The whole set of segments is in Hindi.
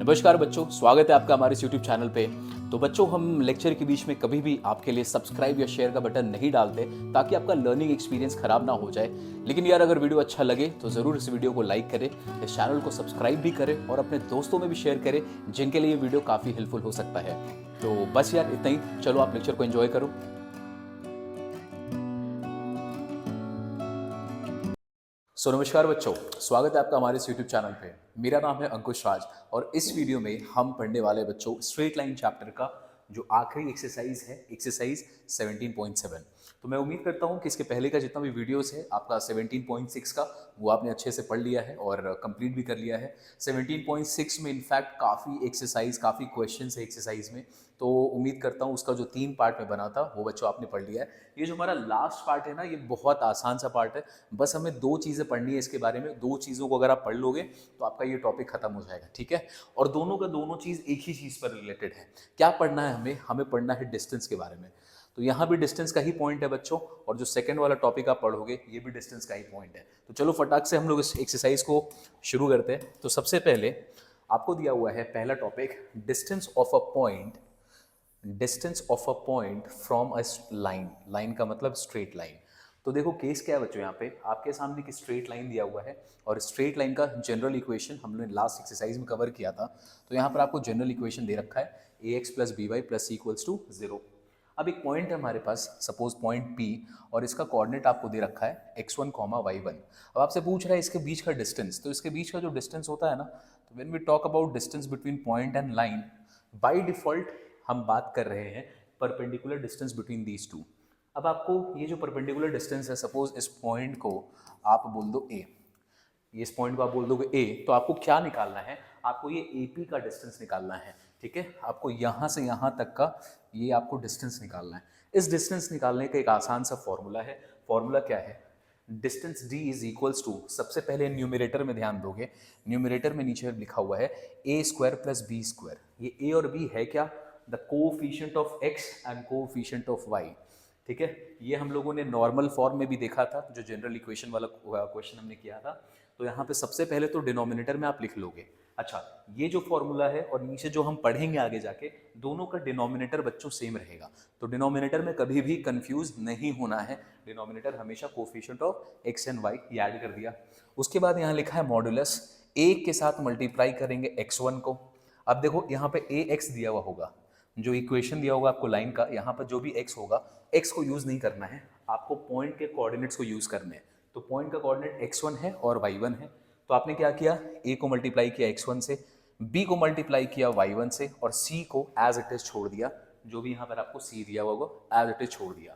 नमस्कार बच्चों, स्वागत है आपका हमारे इस YouTube चैनल पे। तो बच्चों, हम लेक्चर के बीच में कभी भी आपके लिए सब्सक्राइब या शेयर का बटन नहीं डालते ताकि आपका लर्निंग एक्सपीरियंस खराब ना हो जाए। लेकिन यार, अगर वीडियो अच्छा लगे तो ज़रूर इस वीडियो को लाइक करें, इस चैनल को सब्सक्राइब भी करें और अपने दोस्तों में भी शेयर करें जिनके लिए ये वीडियो काफ़ी हेल्पफुल हो सकता है। तो बस यार, इतना ही। चलो, आप लेक्चर को एंजॉय करो। नमस्कार बच्चों, स्वागत है आपका हमारे इस YouTube चैनल पे। मेरा नाम है अंकुश राज और इस वीडियो में हम पढ़ने वाले बच्चों स्ट्रेट लाइन चैप्टर का जो आखिरी एक्सरसाइज है, एक्सरसाइज 17.7। तो मैं उम्मीद करता हूँ कि इसके पहले का जितना भी वीडियोस है आपका 17.6 का, वो आपने अच्छे से पढ़ लिया है और कंप्लीट भी कर लिया है। 17.6 में इनफैक्ट काफ़ी एक्सरसाइज, काफ़ी क्वेश्चन है एक्सरसाइज में। तो उम्मीद करता हूँ उसका जो 3 पार्ट में बना था वो बच्चों आपने पढ़ लिया है। ये जो हमारा लास्ट पार्ट है ना, ये बहुत आसान सा पार्ट है। बस हमें 2 चीज़ें पढ़नी है इसके बारे में। 2 चीज़ों को अगर आप पढ़ लोगे तो आपका ये टॉपिक खत्म हो जाएगा, ठीक है। और दोनों का दोनों चीज़ एक ही चीज़ पर रिलेटेड है। क्या पढ़ना है हमें? हमें पढ़ना है डिस्टेंस के बारे में। तो यहाँ भी डिस्टेंस का ही पॉइंट है बच्चों, और जो सेकंड वाला टॉपिक आप पढ़ोगे ये भी डिस्टेंस का ही पॉइंट है। तो चलो फटाक से हम लोग इस एक्सरसाइज को शुरू करते हैं। तो सबसे पहले आपको दिया हुआ है पहला topic, distance of a point, distance of a point from a line. Line का मतलब स्ट्रेट लाइन। तो देखो केस क्या है बच्चों, यहाँ पे आपके सामने एक स्ट्रेट लाइन दिया हुआ है और स्ट्रेट लाइन का जनरल इक्वेशन हमने लास्ट एक्सरसाइज में कवर किया था। तो यहाँ पर आपको जनरल इक्वेशन दे रखा है, a x plus b y plus c equals to 0। अब एक पॉइंट है हमारे पास, सपोज पॉइंट पी, और इसका कोऑर्डिनेट आपको दे रखा है x1 कॉमा y1। अब आपसे पूछ रहा है इसके बीच का डिस्टेंस। तो इसके बीच का जो डिस्टेंस होता है ना, तो when we talk about distance between point and line, by default हम बात कर रहे हैं perpendicular distance between these two. अब आपको ये जो परपेंडिकुलर डिस्टेंस है, सपोज इस पॉइंट को आप बोल दो ए, इस पॉइंट को आप बोल दोगे ए, तो आपको क्या निकालना है? आपको ये AP का डिस्टेंस निकालना है, ठीक है। आपको यहाँ से यहाँ तक का ये आपको डिस्टेंस निकालना है। इस डिस्टेंस निकालने का एक आसान सा फॉर्मूला है। फॉर्मूला क्या है? Distance d is equals to, सबसे पहले न्यूमरेटर में ध्यान दोगे, न्यूमरेटर में नीचे लिखा हुआ है ए स्क्वायर प्लस बी स्क्वायर। ये ए और बी है क्या? The coefficient of x and coefficient of y, ठीक है। ये हम लोगों ने नॉर्मल फॉर्म में भी देखा था, जो जनरल इक्वेशन वाला क्वेश्चन हमने किया था। तो यहाँ पे सबसे पहले तो डिनोमिनेटर में आप लिख लोगे। अच्छा, ये जो फॉर्मूला है और नीचे जो हम पढ़ेंगे आगे जाके, दोनों का डिनोमिनेटर बच्चों सेम रहेगा। तो डिनोमिनेटर में कभी भी कंफ्यूज नहीं होना है। डिनोमिनेटर हमेशा coefficient of x and y add कर दिया। उसके बाद यहाँ लिखा है मॉडुलस, एक के साथ मल्टीप्लाई करेंगे x1 को। अब देखो यहाँ पे ए एक्स दिया हुआ होगा, जो इक्वेशन दिया होगा आपको लाइन का, यहाँ पर जो भी x होगा, x को यूज नहीं करना है, आपको पॉइंट के कोऑर्डिनेट्स को यूज करने हैं। तो पॉइंट का कोऑर्डिनेट x1 है और y1 है। तो आपने क्या किया? a को मल्टीप्लाई किया x1 से, b को मल्टीप्लाई किया y1 से, और c को एज इट इज छोड़ दिया। जो भी यहाँ पर आपको c दिया होगा एज इट इज छोड़ दिया।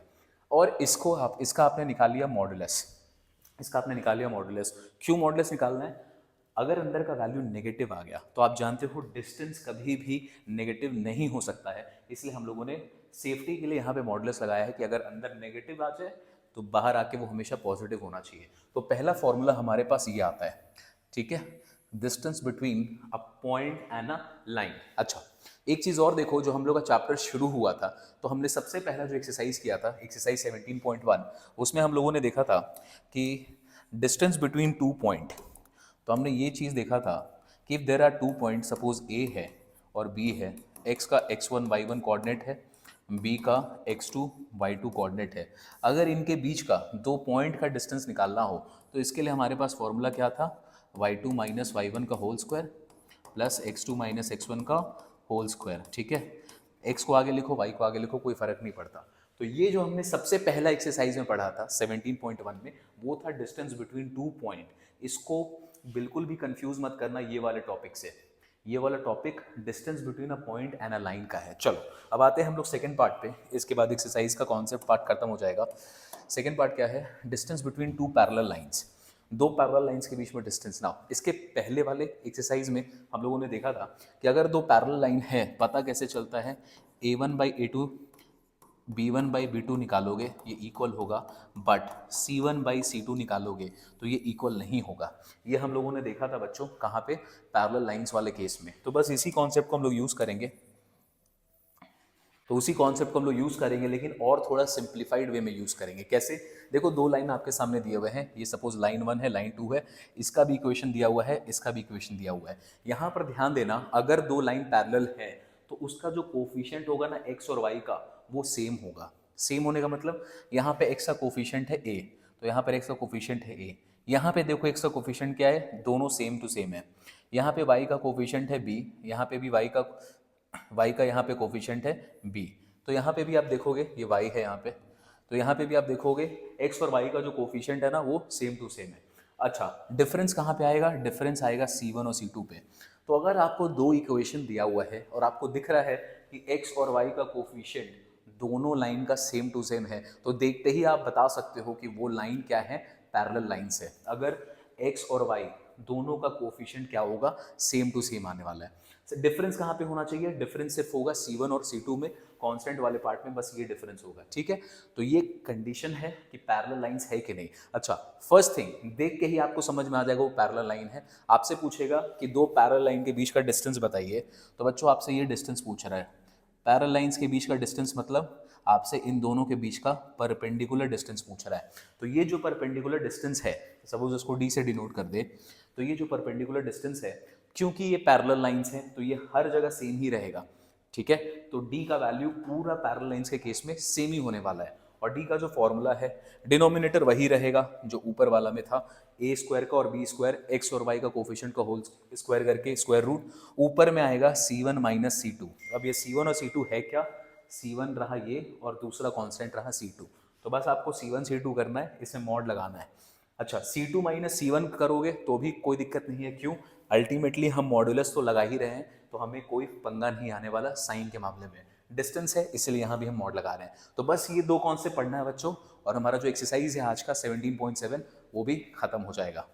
और इसको आप, इसका आपने निकाल लिया मॉडुलस। इसका आपने निकाल लिया मॉडुलस। क्यों मॉडुलस निकालना है? अगर अंदर का वैल्यू नेगेटिव आ गया तो आप जानते हो डिस्टेंस कभी भी नेगेटिव नहीं हो सकता है। इसलिए हम लोगों ने सेफ्टी के लिए यहाँ पे मॉडुलस लगाया है कि अगर अंदर नेगेटिव आ जाए तो बाहर आके वो हमेशा पॉजिटिव होना चाहिए। तो पहला फॉर्मूला हमारे पास ये आता है, ठीक है, distance between a point and a line. अच्छा, एक चीज़ और देखो, जो हम लोग का चैप्टर शुरू हुआ था तो हमने सबसे पहला जो एक्सरसाइज किया था, एक्सरसाइज 17.1, उसमें हम लोगों ने देखा था कि डिस्टेंस बिटवीन 2 पॉइंट। तो हमने ये चीज़ देखा था कि if there are 2 point, suppose A है और बी है, एक्स का x1 y1 कोऑर्डिनेट है, बी का x2 y2 कोऑर्डिनेट है। अगर इनके बीच का 2 पॉइंट का डिस्टेंस निकालना हो तो इसके लिए हमारे पास फॉर्मूला क्या था? y2 माइनस y1 का whole square plus x2 minus x1 का होल स्क्वायर, ठीक है। x को आगे लिखो, y को आगे लिखो, कोई फर्क नहीं पड़ता। तो ये जो हमने सबसे पहला एक्सरसाइज में पढ़ा था 17.1 में, वो था डिस्टेंस बिटवीन 2 पॉइंट। इसको बिल्कुल भी कंफ्यूज मत करना ये वाले टॉपिक से। ये वाला topic distance between a point and a line का है। चलो अब आते हैं हम लोग सेकंड पार्ट पे। इसके बाद एक्सरसाइज का कॉन्सेप्ट पार्ट खत्म हो जाएगा। सेकंड पार्ट क्या है? Distance between 2 parallel lines. 2 parallel lines के बीच में डिस्टेंस। नाउ इसके पहले वाले एक्सरसाइज में हम लोगों ने देखा था कि अगर 2 पैरेलल लाइन है, पता कैसे चलता है? a1/a2 b1/b2 निकालोगे ये इक्वल होगा, बट c1/c2 निकालोगे तो ये इक्वल नहीं होगा। ये हम लोगों ने देखा था बच्चों, कहाँ पे? पैरेलल लाइंस वाले केस में। तो बस इसी कॉन्सेप्ट को हम लोग यूज़ करेंगे। तो उसी कॉन्सेप्ट को हम लोग यूज़ करेंगे, लेकिन और थोड़ा सिंप्लीफाइड वे में यूज़ करेंगे। कैसे? देखो, दो लाइन आपके सामने दिए हुए हैं, ये सपोज लाइन 1 है, लाइन 2 है, इसका भी इक्वेशन दिया हुआ है, इसका भी इक्वेशन दिया हुआ है। यहाँ पर ध्यान देना, अगर दो लाइन पैरेलल है तो उसका जो कोफिशिएंट होगा ना एक्स और वाई का, वो सेम होगा। सेम होने का मतलब यहाँ पे एक्स का कोफिशिएंट है ए, तो यहाँ पर एक्स का कोफिशिएंट है ए। यहाँ पे देखो एक्स का कोफिशिएंट क्या है, दोनों सेम टू सेम है। यहाँ पे वाई का कोफिशिएंट है बी, यहाँ पे भी वाई का यहाँ पे कोफिशिएंट है बी। तो यहाँ पे भी आप देखोगे ये वाई है यहाँ पे, तो यहाँ पे भी आप देखोगे एक्स और वाई का जो कोफिशिएंट है ना वो सेम टू सेम है। अच्छा, डिफरेंस कहाँ पे आएगा? डिफरेंस आएगा C1 और C2 पे। तो अगर आपको दो इक्वेशन दिया हुआ है और आपको दिख रहा है कि एक्स और वाई का कोफिशिएंट दोनों लाइन का सेम टू सेम है, तो देखते ही आप बता सकते हो कि वो लाइन क्या है, पैरेलल लाइंस है। अगर एक्स और वाई दोनों का कोफिशिएंट क्या होगा, सेम टू सेम आने वाला है। डिफरेंस कहाँ पे होना चाहिए? डिफरेंस सिर्फ होगा C1 और C2 में, कांस्टेंट वाले पार्ट में बस ये डिफरेंस होगा। ठीक है, तो ये कंडीशन है कि पैरेलल लाइंस है कि नहीं। अच्छा, फर्स्ट थिंग देख के ही आपको समझ में आ जाएगा वो पैरेलल लाइन है। आपसे पूछेगा कि दो पैरेलल लाइन के बीच का डिस्टेंस बताइए, तो बच्चों आपसे ये डिस्टेंस पूछ रहा है। पैरेलल लाइंस के बीच का डिस्टेंस मतलब आपसे इन दोनों के बीच का परपेंडिकुलर डिस्टेंस पूछ रहा है। तो ये जो परपेंडिकुलर डिस्टेंस है, सपोज उसको डी से डिनोट कर दे, तो ये जो परपेंडिकुलर डिस्टेंस है, क्योंकि ये पैरेलल लाइंस हैं तो ये हर जगह सेम ही रहेगा। ठीक है, तो डी का वैल्यू पूरा पैरेलल लाइंस के केस में सेम ही होने वाला है। और डी का जो फॉर्मूला है, डिनोमिनेटर वही रहेगा जो ऊपर वाला में था, ए स्क्वायर का और बी स्क्वायर, एक्स और वाई का कोफिशिएंट का होल स्क्वायर करके स्क्वायर रूट, ऊपर में आएगा C1 माइनस C2। अब ये C1 और C2 है क्या? C1 रहा ये और दूसरा कांस्टेंट रहा C2। तो बस आपको C1 C2 करना है, इसमें मॉड लगाना है। अच्छा, C2 माइनस C1 करोगे तो भी कोई दिक्कत नहीं है। क्यों? अल्टीमेटली हम मॉडुलस तो लगा ही रहे हैं, तो हमें कोई पंगा नहीं आने वाला साइन के मामले में। डिस्टेंस है इसलिए यहाँ भी हम मॉड लगा रहे हैं। तो बस ये दो कॉन्सेप्ट पढ़ना है बच्चों, और हमारा जो एक्सरसाइज है आज का 17.7 वो भी खत्म हो जाएगा।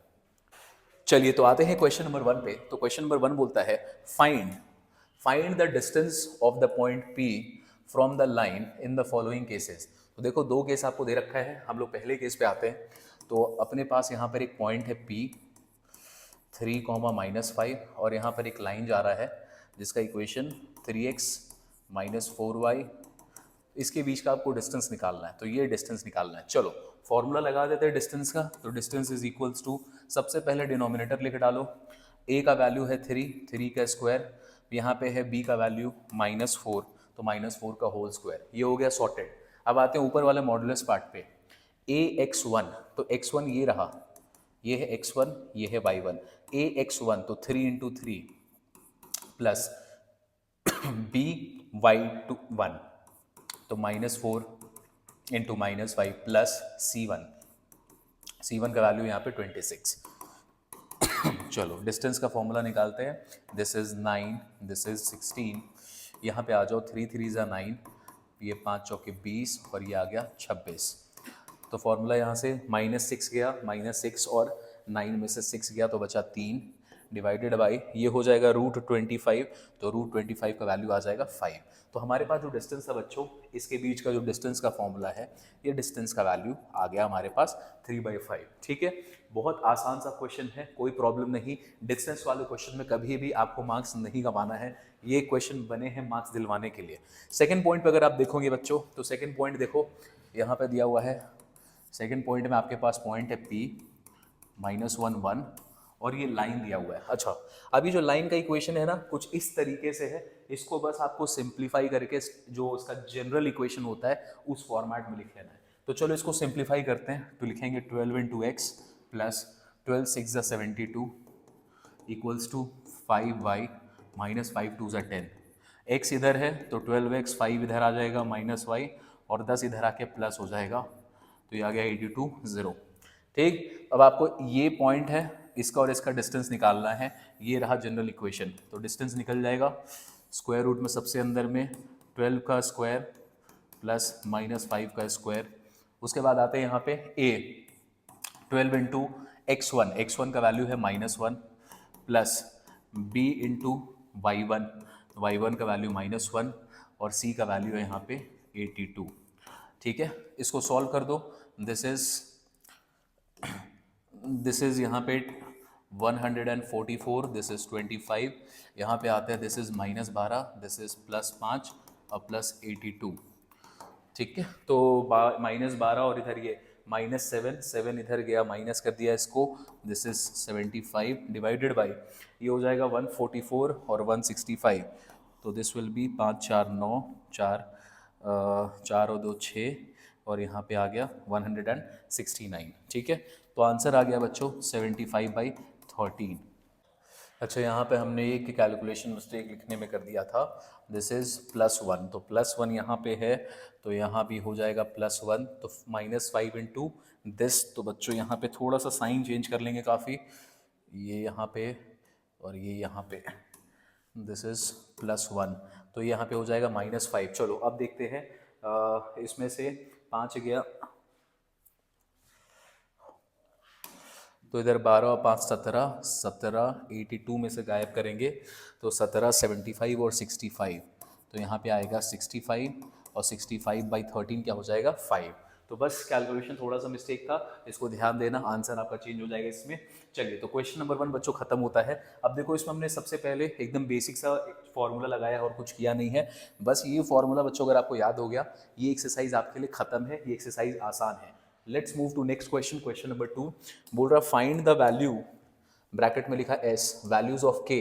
चलिए, तो आते हैं क्वेश्चन नंबर 1 पे। तो क्वेश्चन नंबर 1 बोलता है find the distance of the point P from the line in the following cases. तो देखो, दो केस आपको दे रखा है, हम लोग पहले केस पे आते हैं। तो अपने पास यहाँ पर एक पॉइंट है P 3, -5, और यहाँ पर एक लाइन जा रहा है जिसका इक्वेशन 3x - 4y, इसके बीच का आपको डिस्टेंस निकालना है। तो ये डिस्टेंस निकालना है। चलो फॉर्मूला लगा देते हैं डिस्टेंस का। तो डिस्टेंस इज इक्वल्स टू, सबसे पहले डिनोमिनेटर लिख डालो। a का वैल्यू है 3 का स्क्वायर, यहाँ पे है b का वैल्यू -4, तो -4 का होल स्क्वायर। ये हो गया सॉर्टेड। अब आते हैं ऊपर वाले मॉडुलस पार्ट पे। ax1, तो x1 ये रहा, ये है x1, ये है y1। ax1 तो 3 × 3 प्लस by1, तो -4 × -5 प्लस C1 का वैल्यू यहाँ पे 26। चलो डिस्टेंस का फॉर्मूला निकालते हैं। दिस इज 9, दिस इज 16, यहाँ पे आ जाओ, 3 3 × 9, ये 5 चौके 20 और ये आ गया 26। तो फॉर्मूला यहाँ से -6 गया, -6 और 9 में से 6 गया तो बचा 3, डिवाइडेड बाई ये हो जाएगा √25, तो √25 का वैल्यू आ जाएगा 5। तो हमारे पास जो डिस्टेंस था बच्चों, इसके बीच का जो डिस्टेंस का फॉर्मूला है, ये डिस्टेंस का वैल्यू आ गया हमारे पास 3/5। ठीक है, बहुत आसान सा क्वेश्चन है, कोई प्रॉब्लम नहीं। डिस्टेंस वाले क्वेश्चन में कभी भी आपको मार्क्स नहीं कमाना है, ये क्वेश्चन बने हैं मार्क्स दिलवाने के लिए। सेकेंड पॉइंट पर अगर आप देखोगे बच्चों, तो सेकेंड पॉइंट देखो यहाँ पर दिया हुआ है। सेकेंड पॉइंट में आपके पास पॉइंट है P -1 1 और ये लाइन दिया हुआ है। अच्छा, अभी जो लाइन का इक्वेशन है ना, कुछ इस तरीके से है, इसको बस आपको सिंप्लीफाई करके जो उसका जनरल इक्वेशन होता है उस फॉर्मेट में लिख लेना है। तो चलो इसको सिंप्लीफाई करते हैं। तो लिखेंगे 12 × x plus 12 6 × 72 equals to 5y - 5 2 × 10। x इधर है तो 12x, 5 इधर आ जाएगा -y और 10 इधर आके प्लस हो जाएगा, तो ये आ गया 82 0। ठीक, अब आपको ये पॉइंट है, इसका और इसका डिस्टेंस निकालना है। ये रहा जनरल इक्वेशन, तो डिस्टेंस निकल जाएगा स्क्वायर रूट में सबसे अंदर में 12 का स्क्वायर प्लस -5 का स्क्वायर। उसके बाद आते हैं यहाँ पे a 12 × x1 का वैल्यू है -1 प्लस b × y1 का वैल्यू -1 और c का वैल्यू है यहाँ पे 82। ठीक है, इसको सॉल्व कर दो। दिस इज यहाँ पे 144, दिस इज 25, यहाँ पे आता है दिस इज -12, दिस इज +5 +82, ठीक है। तो -12 और इधर ये -7 इधर गया, माइनस कर दिया इसको, दिस इज 75 डिवाइडेड बाई ये हो जाएगा 144 और 165, तो दिस विल बी 5 4 9 4 4 और 2 6 और यहाँ पे आ गया 169, ठीक है। तो आंसर आ गया बच्चों 75/13। अच्छा, यहाँ पे हमने एक कैलकुलेशन मिस्टेक लिखने में कर दिया था, दिस इज़ +1, तो +1 यहाँ पे है, तो यहाँ भी हो जाएगा +1, तो -5 इंटू दिस, तो बच्चों यहाँ पे थोड़ा सा साइन चेंज कर लेंगे काफ़ी, ये यहाँ पे और ये यहाँ पे, दिस इज़ +1, तो यहाँ पे हो जाएगा -5। चलो अब देखते हैं, इसमें से 5 गया, तो इधर 12 और 5 17, 17 82 में से गायब करेंगे तो 17 75 और 65, तो यहाँ पे आएगा 65 और 65/13 क्या हो जाएगा 5। तो बस कैलकुलेशन थोड़ा सा मिस्टेक था, इसको ध्यान देना, आंसर आपका चेंज हो जाएगा इसमें। चलिए, तो क्वेश्चन नंबर 1 बच्चों खत्म होता है। अब देखो, इसमें हमने सबसे पहले एकदम बेसिक सा एक फॉर्मूला लगाया और कुछ किया नहीं है, बस ये फॉर्मूला बच्चों अगर आपको याद हो गया, ये एक्सरसाइज आपके लिए खत्म है, ये एक्सरसाइज आसान है। Let's move to next question, question number 2। बोल रहा फाइंड द वैल्यू, ब्रैकेट में लिखा s, values of k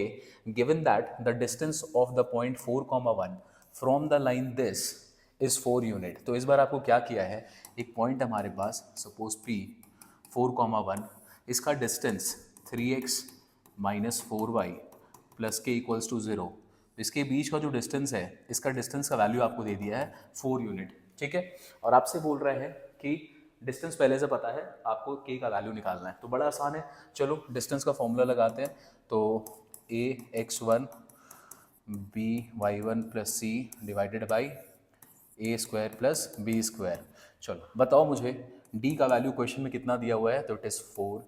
given that the distance of the point 4,1 from the line this is 4 unit. तो इस बार आपको क्या किया है, एक पॉइंट हमारे पास सपोज p 4,1, इसका distance 3x - 4y plus k equals to 0, इसके बीच का जो डिस्टेंस है, इसका डिस्टेंस का वैल्यू आपको दे दिया है 4 यूनिट, ठीक है। और आपसे बोल रहे हैं कि डिस्टेंस पहले से पता है, आपको k का वैल्यू निकालना है, तो बड़ा आसान है। चलो डिस्टेंस का फॉर्मूला लगाते हैं, तो ax1 by1 + c divided by a² + b²। चलो बताओ मुझे d का वैल्यू क्वेश्चन में कितना दिया हुआ है, तो इट इज़ 4।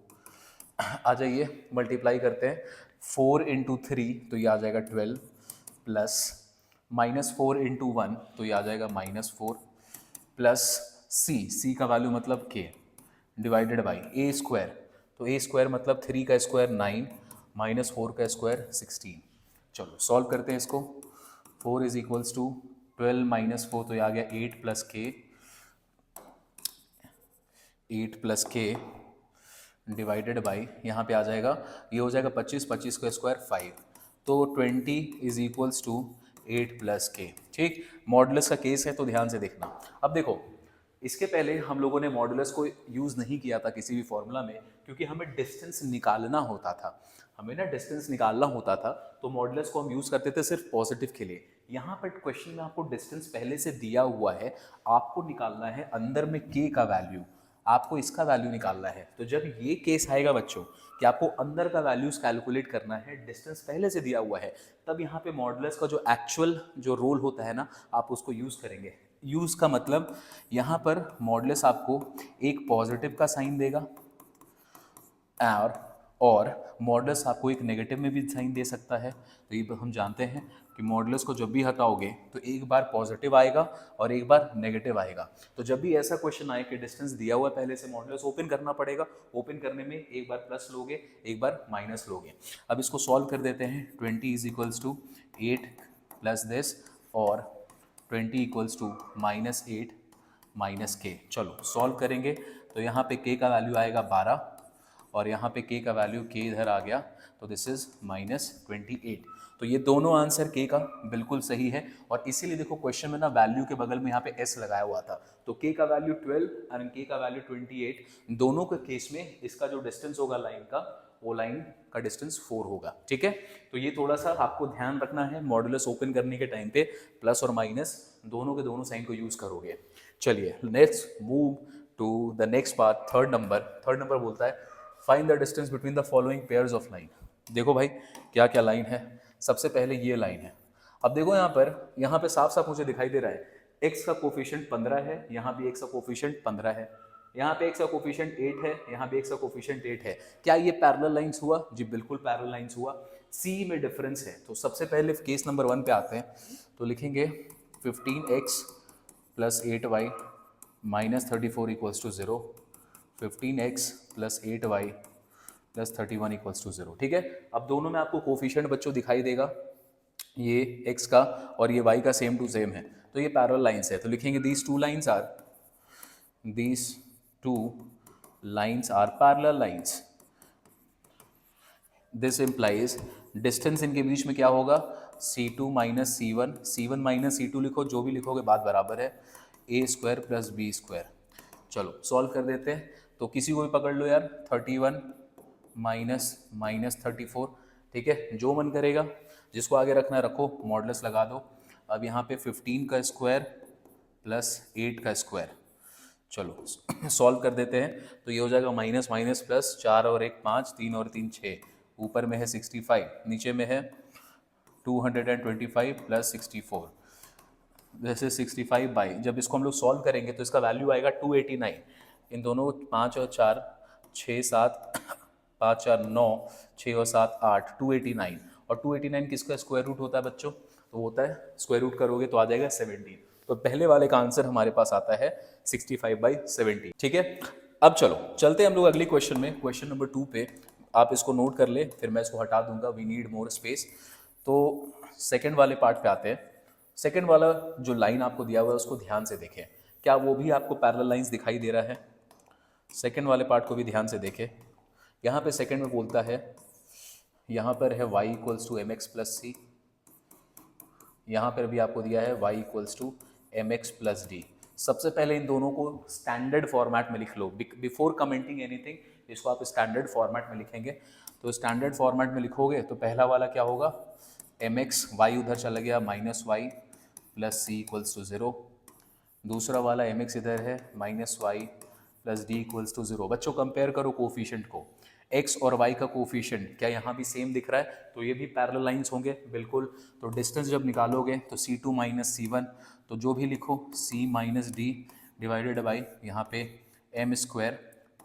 आ जाइए मल्टीप्लाई करते हैं, 4 × 3 तो ये आ जाएगा 12 प्लस -4 × 1 तो ये आ जाएगा -4 प्लस c का वैल्यू मतलब k डिवाइडेड बाई a², तो a² मतलब 3 का स्क्वायर 9 -4 का स्क्वायर 16। चलो सॉल्व करते हैं इसको, 4 इज इक्वल्स टू 12 - 4 तो ये आ गया 8 + k डिवाइडेड बाई, यहाँ पे आ जाएगा, ये हो जाएगा 25, 25 का स्क्वायर 5, तो 20 इज इक्वल्स टू 8 + k, ठीक। मॉडुलस का केस है तो ध्यान से देखना। अब देखो, इसके पहले हम लोगों ने मॉडुलस को यूज़ नहीं किया था किसी भी फॉर्मूला में, क्योंकि हमें डिस्टेंस निकालना होता था, हमें ना डिस्टेंस निकालना होता था, तो मॉडुलस को हम यूज़ करते थे सिर्फ पॉजिटिव के लिए। यहाँ पर क्वेश्चन में आपको डिस्टेंस पहले से दिया हुआ है, आपको निकालना है अंदर में k का वैल्यू, आपको इसका वैल्यू निकालना है। तो जब ये केस आएगा बच्चों कि आपको अंदर का वैल्यूज कैलकुलेट करना है, डिस्टेंस पहले से दिया हुआ है, तब यहाँ पे मॉडुलस का जो एक्चुअल जो रोल होता है ना, आप उसको यूज़ करेंगे। यूज़ का मतलब यहाँ पर मॉडुलस आपको एक पॉजिटिव का साइन देगा और मॉडुलस आपको एक नेगेटिव में भी साइन दे सकता है। तो ये हम जानते हैं कि मॉडुलस को जब भी हटाओगे तो एक बार पॉजिटिव आएगा और एक बार नेगेटिव आएगा। तो जब भी ऐसा क्वेश्चन आए कि डिस्टेंस दिया हुआ है, पहले से मॉडुलस ओपन करना पड़ेगा, ओपन करने में एक बार प्लस लोगे, एक बार माइनस लोगे। अब इसको सॉल्व कर देते हैं, 20 is equals to 8 plus this और 20 इक्वल्स टू -8 - k। चलो सॉल्व करेंगे, तो यहाँ पे k का वैल्यू आएगा 12 और यहाँ पे k का वैल्यू k इधर आ गया, तो दिस इज -28। तो ये दोनों आंसर k का बिल्कुल सही है, और इसीलिए देखो क्वेश्चन में ना वैल्यू के बगल में यहाँ पे s लगाया हुआ था, तो k का वैल्यू 12 और k का वैल्यू 28, दोनों के केस में इसका जो डिस्टेंस होगा लाइन का, वो लाइन का डिस्टेंस 4 होगा, ठीक है। तो ये थोड़ा सा आपको ध्यान रखना है, मॉडुलस ओपन करने के टाइम पे प्लस और माइनस दोनों के दोनों साइन को यूज करोगे। चलिए next move to the next part, third number बोलता है find the distance between the following pairs of line. देखो भाई क्या क्या लाइन है, सबसे पहले ये लाइन है। अब देखो यहाँ पे साफ साफ मुझे दिखाई दे रहा है x का कोफिशिएंट 15 है, यहाँ भी x का कोफिशिएंट 15 है, यहाँ पे x का कोफिशिएंट 8 है, यहाँ भी x का कोफिशिएंट 8 है। क्या ये पैरेलल लाइंस हुआ? जी बिल्कुल पैरेलल लाइंस हुआ। c में डिफरेंस है, तो सबसे पहले केस नंबर 1 पे आते हैं, तो लिखेंगे 15x + 8y - 34 = 0, 15x + 8y + 31 = 0, ठीक है। अब दोनों में आपको कोफिशिएंट बच्चों दिखाई देगा, ये x का और ये y का सेम टू सेम है, तो ये पैरेलल लाइंस है। तो लिखेंगे these two lines are parallel lines. This implies distance इनके बीच में क्या होगा, C2 minus C1, C1 minus C2 लिखो, जो भी लिखोगे बात बराबर है, a square plus b square. चलो सॉल्व कर देते हैं। तो किसी को भी पकड़ लो यार, 31 माइनस 34, ठीक है, जो मन करेगा, जिसको आगे रखना है रखो, मॉडुलस लगा दो। अब यहाँ पे 15 का स्क्वायर प्लस 8 का स्क्वायर, चलो सॉल्व कर देते हैं। तो ये हो जाएगा माइनस माइनस प्लस, 4 और 1 5, 3 और 3 6, ऊपर में है 65, नीचे में है 225 प्लस 64, जैसे 65 बाई, जब इसको हम लोग सॉल्व करेंगे तो इसका वैल्यू आएगा 289। इन दोनों 5 और 4 6 7 5 4 9, 6 और 7 8, 289। और 289 किसका स्क्वायर रूट होता है बच्चों, तो होता है, स्क्वायर रूट करोगे तो आ जाएगा 17। तो पहले वाले का आंसर हमारे पास आता है 65/17, ठीक है। अब चलो चलते हैं हम लोग अगली क्वेश्चन में, क्वेश्चन नंबर 2 पे। आप इसको नोट कर ले, फिर मैं इसको हटा दूंगा, वी नीड मोर स्पेस। तो सेकंड वाले पार्ट पे आते हैं। सेकंड वाला जो लाइन आपको दिया हुआ है उसको ध्यान से देखें, क्या वो भी आपको पैरेलल लाइंस दिखाई दे रहा है। सेकंड वाले पार्ट को भी ध्यान से देखें। यहाँ पे सेकंड में बोलता है, यहाँ पर है y equals to m x plus c, यहाँ पर भी आपको दिया है y equals to m x plus d. सबसे पहले इन दोनों को स्टैंडर्ड फॉर्मेट में लिख लो, बिफोर कमेंटिंग एनीथिंग इसको आप स्टैंडर्ड फॉर्मेट में लिखेंगे। तो स्टैंडर्ड फॉर्मेट में लिखोगे तो पहला वाला क्या होगा, एम एक्स, वाई उधर चला गया, minus y plus c equals to 0। दूसरा वाला एम एक्स इधर है, minus y plus d equals to 0। बच्चों कंपेयर करो कोफिशिएंट को, x और y का कोफिशिएंट क्या यहाँ भी सेम दिख रहा है, तो ये भी पैरेलल लाइंस होंगे बिल्कुल। तो डिस्टेंस जब निकालोगे तो C2 माइनस C1, तो जो भी लिखो C minus D divided by यहाँ पे एम स्क्वायर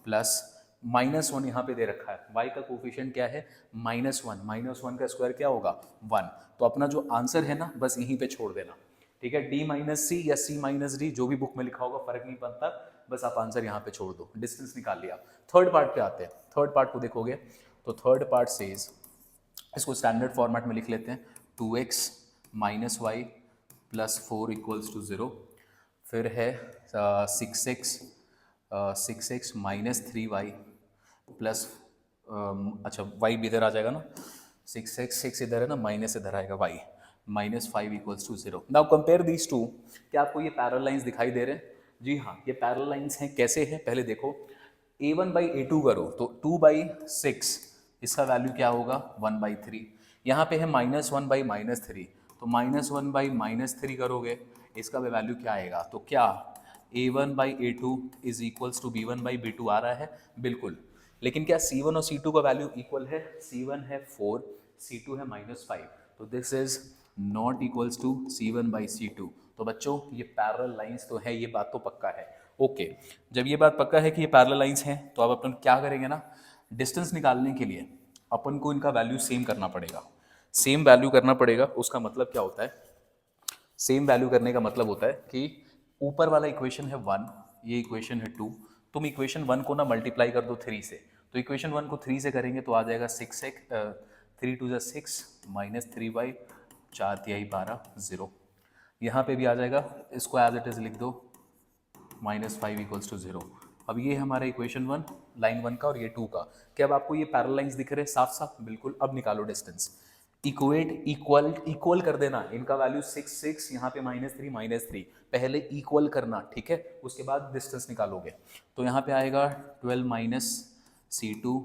प्लस -1 यहाँ पे दे रखा है, y का कोफिशिएंट क्या है, -1, -1 का स्क्वायर क्या होगा 1। तो अपना जो आंसर है ना बस यहीं पे छोड़ देना, ठीक है। d माइनस सी या c माइनस डी, जो भी बुक में लिखा होगा फर्क नहीं पड़ता, बस आप आंसर यहाँ पे छोड़ दो, डिस्टेंस निकाल लिया। थर्ड पार्ट पे आते हैं। थर्ड पार्ट को देखोगे तो थर्ड पार्ट सेज, इसको स्टैंडर्ड फॉर्मेट में लिख लेते हैं, 2x minus y plus 4 equals to 0। फिर है 6x माइनस 3y प्लस, अच्छा y भी इधर आ जाएगा ना, 6 इधर है ना, माइनस इधर आएगा y, minus 5 equals to 0। Now compare these two, क्या आपको ये पैरेलल लाइंस दिखाई दे रहे हैं, जी हाँ ये पैरेलल लाइंस हैं। कैसे हैं पहले देखो, a1/a2 करो तो 2/6, इसका वैल्यू क्या होगा 1/3। यहाँ पे है -1/-3, तो -1/-3 करोगे, इसका भी वैल्यू क्या आएगा, तो क्या a1/a2 is equals to b1/b2 आ रहा है, बिल्कुल। लेकिन क्या C1 और C2 का वैल्यू इक्वल है, C1 है 4, C2 है -5, तो this is not equals to C1/C2। तो बच्चों ये पैरेलल लाइंस तो है, ये बात तो पक्का है, ओके। जब ये बात पक्का है कि ये पैरेलल लाइंस हैं, तो अब अपन क्या करेंगे ना, डिस्टेंस निकालने के लिए अपन को इनका वैल्यू सेम करना पड़ेगा, सेम वैल्यू करना पड़ेगा। उसका मतलब क्या होता है, सेम वैल्यू करने का मतलब होता है कि ऊपर वाला इक्वेशन है 1, ये इक्वेशन है 2, तुम इक्वेशन 1 को ना मल्टीप्लाई कर दो 3 से, तो इक्वेशन 1 को 3 से करेंगे तो आ जाएगा 6x 3 2 ज़ा 6 माइनस 3y 4 तिहाई 12 0। यहाँ पे भी आ जाएगा, इसको एज इट इज़ लिख दो, -5 इक्वल्स टू 0। अब ये हमारा इक्वेशन 1 लाइन 1 का और ये 2 का। क्या अब आपको ये पैरेलल लाइंस दिख रहे हैं साफ साफ, बिल्कुल। अब निकालो डिस्टेंस, इक्वल कर देना, इनका वैल्यू 6 यहाँ पे -3 पहले इक्वल करना, ठीक है, उसके बाद डिस्टेंस निकालोगे। तो यहाँ पे आएगा 12 माइनस C2,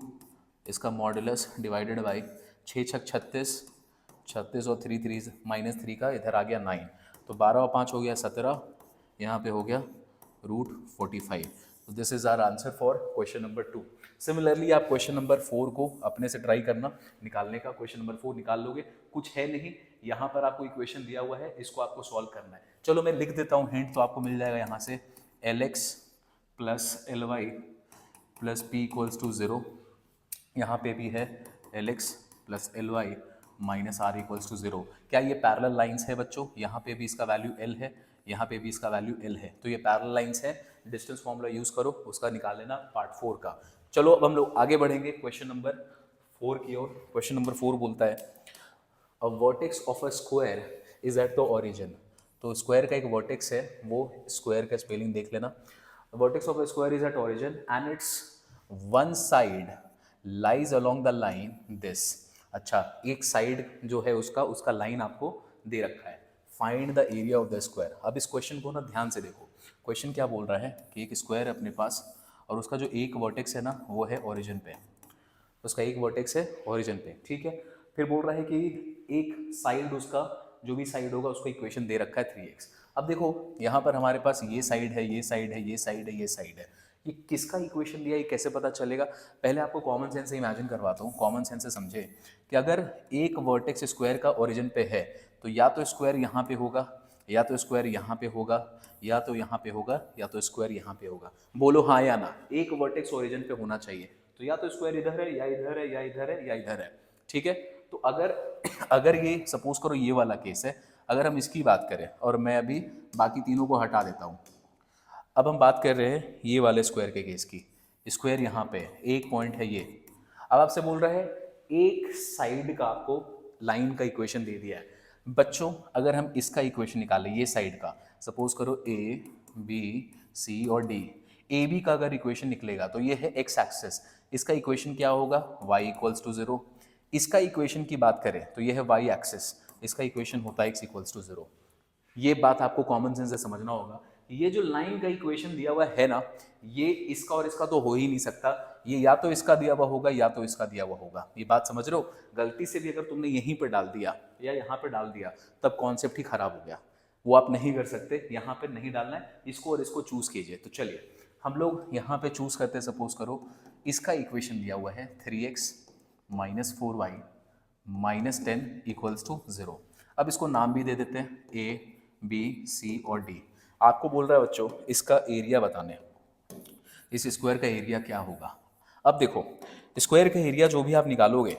इसका मॉडुलस डिवाइडेड बाई 6 छक 36 और 3 3 -3 का इधर आ गया 9, तो 12 और 5 हो गया 17, यहाँ पे हो गया √45। तो this is our answer for question number 2। Similarly आप क्वेश्चन नंबर 4 को अपने से ट्राई करना निकालने का, क्वेश्चन नंबर 4 निकाल लोगे, कुछ है नहीं, यहाँ पर आपको इक्वेशन दिया हुआ है, इसको आपको सॉल्व करना है। चलो मैं लिख देता हूँ हिंट, तो आपको मिल जाएगा यहाँ से Lx plus Ly plus p equals to 0, यहाँ पे भी है Lx plus Ly minus r equals to 0। क्या ये पैरेलल लाइंस है बच्चों, यहाँ पे भी इसका वैल्यू L है, यहाँ पे भी इसका वैल्यू L है, तो ये पैरेलल लाइंस है। डिस्टेंस फॉर्मूला यूज करो, उसका निकाल लेना पार्ट 4 का। चलो अब हम लोग आगे बढ़ेंगे क्वेश्चन नंबर 4 की ओर। क्वेश्चन नंबर 4 बोलता है अ vertex of a square is at the origin. तो स्क्वायर का एक वर्टेक्स है, वो स्क्वायर का स्पेलिंग देख लेना। Vertex of a square is at origin and it's one side lies along the line this. अच्छा, एक साइड जो है उसका उसका लाइन आपको दे रखा है। Find the area of the square. अब इस क्वेश्चन को ना ध्यान से देखो। क्वेश्चन क्या बोल रहा है कि एक स्क्वायर है अपने पास और उसका जो एक वर्टेक्स है ना वो है ओरिजिन पे, उसका एक वर्टेक्स है ओरिजिन पे, ठीक है। फिर बोल रहा है कि एक साइड उसका जो भी साइड होगा उसको इक्वेशन दे रखा है 3x। अब देखो यहाँ पर हमारे पास ये साइड है, ये साइड है, ये साइड है, ये साइड है, ये किसका इक्वेशन दिया, ये कैसे पता चलेगा? पहले आपको कॉमन सेंस से इमेजिन करवाता हूँ, कॉमन सेंस से समझे कि अगर एक वर्टेक्स स्क्वायर का ओरिजिन पे है तो या तो स्क्वायर यहाँ पे होगा, या तो स्क्वायर यहाँ पे होगा, या तो यहाँ पे होगा, या तो स्क्वायर यहाँ पे होगा। बोलो हाँ या ना, एक वर्टेक्स ओरिजिन पे होना चाहिए। तो या तो स्क्वायर इधर है, या इधर है, या इधर है, या इधर है, ठीक है। तो अगर अगर ये सपोज करो ये वाला केस है, अगर हम इसकी बात करें और मैं अभी बाकी तीनों को हटा देता हूँ, अब हम बात कर रहे हैं ये वाले स्क्वायर के केस की। स्क्वायर यहाँ पे है, एक पॉइंट है ये। अब आपसे बोल रहा है एक साइड का आपको लाइन का इक्वेशन दे दिया है। बच्चों अगर हम इसका इक्वेशन निकालें, ये साइड का, सपोज करो ए बी सी और डी, ए बी का अगर इक्वेशन निकलेगा तो ये है एक्स एक्सेस, इसका इक्वेशन क्या होगा y इक्वल्स टू 0। इसका इक्वेशन की बात करें तो ये है y एक्सेस, इसका इक्वेशन होता है x इक्वल्स टू 0। ये बात आपको कॉमन सेंस से समझना होगा। ये जो लाइन का इक्वेशन दिया हुआ है ना, ये इसका और इसका तो हो ही नहीं सकता, ये या तो इसका दिया हुआ होगा या तो इसका दिया हुआ होगा। ये बात समझ रहे हो? गलती से भी अगर तुमने यहीं पर डाल दिया या यहाँ पे डाल दिया तब कॉन्सेप्ट ही खराब हो गया। वो आप नहीं कर सकते, यहाँ पे नहीं डालना है, इसको और इसको चूज कीजिए। तो चलिए हम लोग यहाँ पे चूज करते हैं, सपोज करो इसका इक्वेशन दिया हुआ है 3x minus 4y minus 10 equals to 0। अब इसको नाम भी दे देते हैं ए बी सी और डी। आपको बोल रहा है बच्चों इसका एरिया बताने, इस स्क्वायर का एरिया क्या होगा। अब देखो स्क्वायर का एरिया जो भी आप निकालोगे,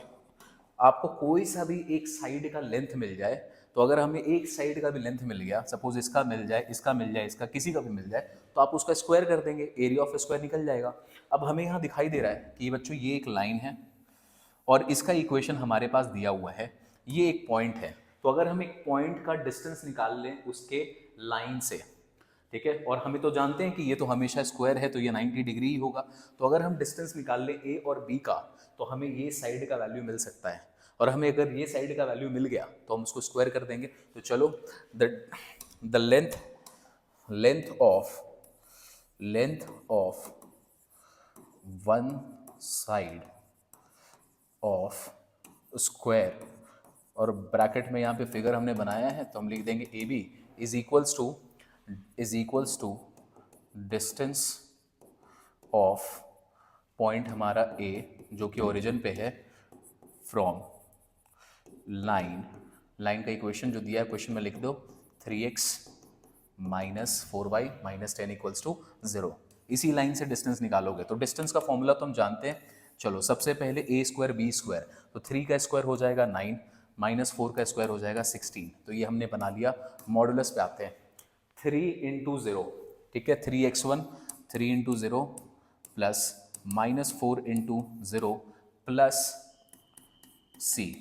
आपको कोई सा भी एक साइड का लेंथ मिल जाए, तो अगर हमें एक साइड का भी लेंथ मिल गया, सपोज इसका मिल जाए, इसका मिल जाए, इसका किसी का भी मिल जाए, तो आप उसका स्क्वायर कर देंगे, एरिया ऑफ स्क्वायर निकल जाएगा। अब हमें यहाँ दिखाई दे रहा है कि बच्चों ये एक लाइन है और इसका इक्वेशन हमारे पास दिया हुआ है, ये एक पॉइंट है। तो अगर हम एक पॉइंट का डिस्टेंस निकाल लें उसके लाइन से, ठीक है, और हमें तो जानते हैं कि ये तो हमेशा स्क्वायर है तो ये 90 डिग्री ही होगा। तो अगर हम डिस्टेंस निकाल लें ए और बी का तो हमें ये साइड का वैल्यू मिल सकता है, और हमें अगर ये साइड का वैल्यू मिल गया तो हम उसको स्क्वायर कर देंगे। तो चलो the length of one side of square, और ब्रैकेट में यहाँ पे फिगर हमने बनाया है तो हम लिख देंगे A B is equals to distance of point हमारा ए जो कि ओरिजिन पे है फ्रॉम लाइन का इक्वेशन जो दिया है क्वेश्चन में लिख दो 3x minus 4y minus 10 equals to 0। इसी लाइन से डिस्टेंस निकालोगे तो डिस्टेंस का फॉर्मूला तो हम जानते हैं। चलो सबसे पहले ए स्क्वायर बी स्क्वायर, तो 3 का स्क्वायर हो जाएगा 9 माइनस 4 का स्क्वायर हो जाएगा 16। तो ये हमने बना लिया। मॉडुलस पे आते हैं, 3 इंटू 0, ठीक है, 3x1 3 into 0 plus minus 4 into 0 plus c।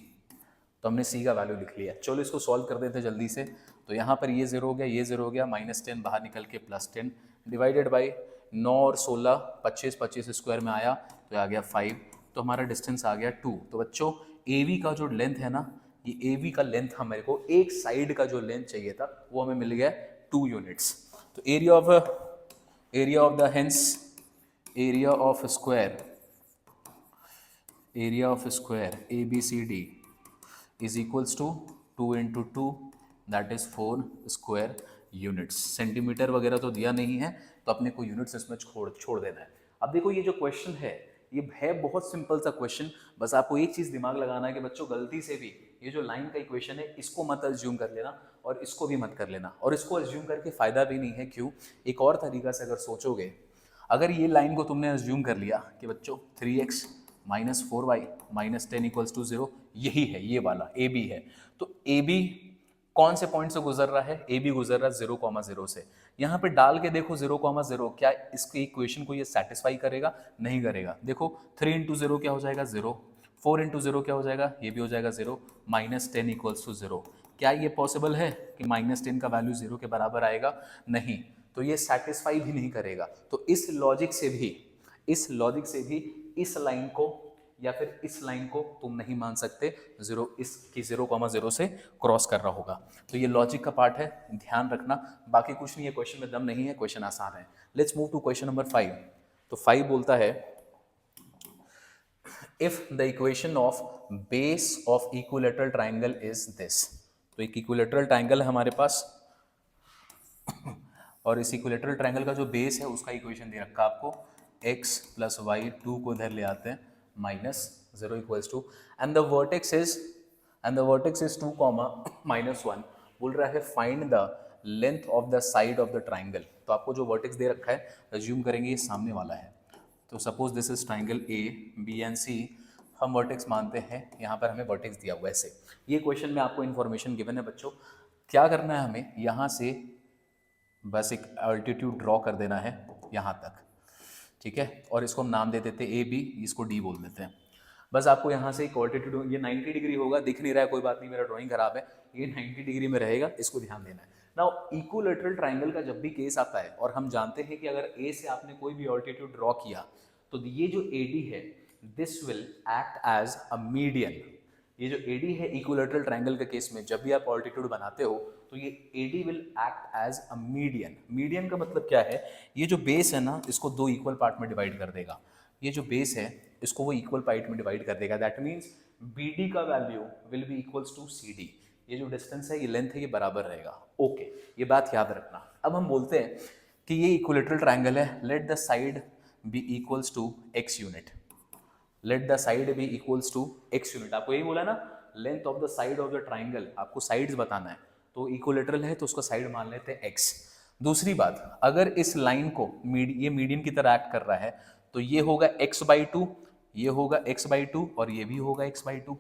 तो हमने c का वैल्यू लिख लिया। चलो इसको सॉल्व कर देते जल्दी से। तो यहाँ पर ये 0 हो गया, ये 0 हो गया, माइनस 10 बाहर निकल के प्लस 10 डिवाइडेड बाई 9 और 16 25 25 स्क्वायर में आया तो आ गया 5। तो हमारा डिस्टेंस आ गया 2। तो बच्चों ए का जो लेंथ है ना, ये ए का लेंथ हमारे को एक साइड का जो लेंथ चाहिए था वो हमें मिल गया 2 यूनिट्स। तो area of the hence area of square A B C D is equals to 2 into 2 that is 4 square units. Centimetre वगैरह तो दिया नहीं है तो अपने को यूनिट्स इसमें छोड़ देना है। अब देखो ये जो क्वेश्चन है ये है बहुत सिंपल सा क्वेश्चन। बस आपको एक चीज दिमाग लगाना है कि बच्चों गलती से भी ये जो लाइन का इक्वेशन है इसको मत अज्यूम कर लेना और इसको भी मत कर लेना, और इसको अज्यूम करके फायदा भी नहीं है। क्यों? एक और तरीका से अगर सोचोगे, अगर ये लाइन को तुमने अज्यूम कर लिया कि बच्चों 3x minus 4y minus 10 equals to 0 यही है, ये वाला ए बी है, तो ए बी कौन से पॉइंट से गुजर रहा है? ए बी गुजर रहा है 0,0 से। यहाँ पे डाल के देखो 0,0, क्या इसके इक्वेशन को ये सेटिस्फाई करेगा? नहीं करेगा। देखो 3 इंटू 0 क्या हो जाएगा 0, 4 इंटू जीरो क्या हो जाएगा, ये भी हो जाएगा 0, -10 इक्वल्स टू 0। क्या ये पॉसिबल है कि -10 का वैल्यू 0 के बराबर आएगा? नहीं, तो ये सेटिस्फाई भी नहीं करेगा। तो इस लॉजिक से भी इस लाइन को या फिर इस लाइन को तुम नहीं मान सकते, 0,0 से क्रॉस कर रहा होगा। तो ये लॉजिक का पार्ट है, ध्यान रखना। बाकी कुछ नहीं है, क्वेश्चन में दम नहीं है, क्वेश्चन आसान है। Let's move to question number 5। तो 5 बोलता है if the equation of base of equilateral triangle is this. तो एक इक्विलेटरल ट्राइंगल है हमारे पास, और इस इक्विलेटरल ट्राइंगल का जो बेस है उसका इक्वेशन दे रखा आपको, x प्लस वाई, 2 को इधर ले आते हैं, -0 equals to, and the vertex is 2, -1। बोल रहा है find the length of the side of the triangle. तो आपको जो वर्टेक्स दे रखा है, अज्यूम करेंगे ये सामने वाला है। तो suppose this is triangle A B and C, हम वर्टेक्स मानते हैं, यहाँ पर हमें वर्टेक्स दिया हुआ है ऐसे। ये क्वेश्चन में आपको इन्फॉर्मेशन गिवन है बच्चों। क्या करना है हमें, यहाँ से बस एक अल्टीट्यूड ड्रॉ कर देना है यहाँ तक, ठीक है, और इसको हम नाम दे देते हैं ए बी, इसको डी बोल देते हैं। बस आपको यहाँ से एक अल्टीट्यूड, ये 90 डिग्री होगा, दिख नहीं रहा है, कोई बात नहीं, मेरा ड्राइंग खराब है, ये 90 डिग्री में रहेगा, इसको ध्यान देना है। नाउ इक्विलैटरल ट्राइंगल का जब भी केस आता है, और हम जानते हैं कि अगर ए से आपने कोई भी अल्टीट्यूड ड्रॉ किया, तो ये जो ए डी है, this will act as a median. ये जो AD है इक्विलैटरल ट्रायंगल के केस में, जब भी आप ऑल्टीट्यूड बनाते हो तो ये AD will act as a median. Median का मतलब क्या है, ये जो बेस है ना, इसको 2 इक्वल पार्ट में डिवाइड कर देगा। ये जो बेस है इसको वो इक्वल पार्ट में डिवाइड कर देगा। दैट मीन्स BD का value will be equals to CD। ये जो डिस्टेंस है, ये लेंथ है, ये बराबर रहेगा। ओके, ये बात याद रखना। अब हम बोलते हैं कि ये इक्विलैटरल ट्रायंगल है, let the side be equals to x unit. Let the side be equals to x unit. आपको यही बोला ना, length of the side of the triangle, आपको साइड्स बताना है, तो इक्विलैटरल है तो उसका साइड मान लेते हैं x। दूसरी बात, अगर इस लाइन को ये मीडियन की तरह एक्ट कर रहा है, तो ये होगा x/2, ये होगा x/2 और ये भी होगा x/2।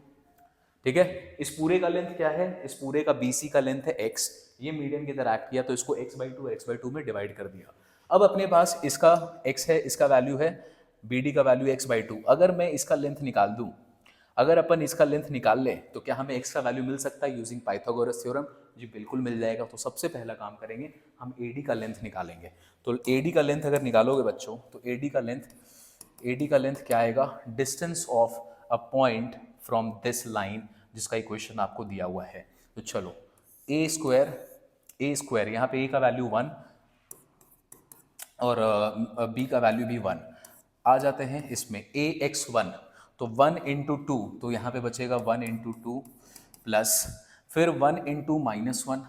ठीक है, इस पूरे का लेंथ क्या है, इस पूरे का BC का लेंथ है x। ये मीडियन की तरह एक्ट किया तो इसको x/2 में डिवाइड कर दिया। अब अपने पास इसका x है, इसका वैल्यू है, BD का वैल्यू x/2। अगर मैं इसका लेंथ निकाल दूं, अगर अपन इसका लेंथ निकाल लें, तो क्या हमें x का वैल्यू मिल सकता है यूजिंग पाइथागोरस थ्योरम? जी बिल्कुल मिल जाएगा। तो सबसे पहला काम करेंगे, हम AD का लेंथ निकालेंगे। तो AD का लेंथ अगर निकालोगे बच्चों, तो AD का लेंथ क्या आएगा, distance of a point from this line, जिसका इक्वेशन आपको दिया हुआ है। तो चलो ए स्क्वायर, यहाँ पे a का वैल्यू 1 और b का वैल्यू भी 1। आ जाते हैं इसमें ax1, तो 1 इंटू 2, तो यहाँ पे बचेगा 1 इंटू 2 प्लस, फिर 1 इंटू -1,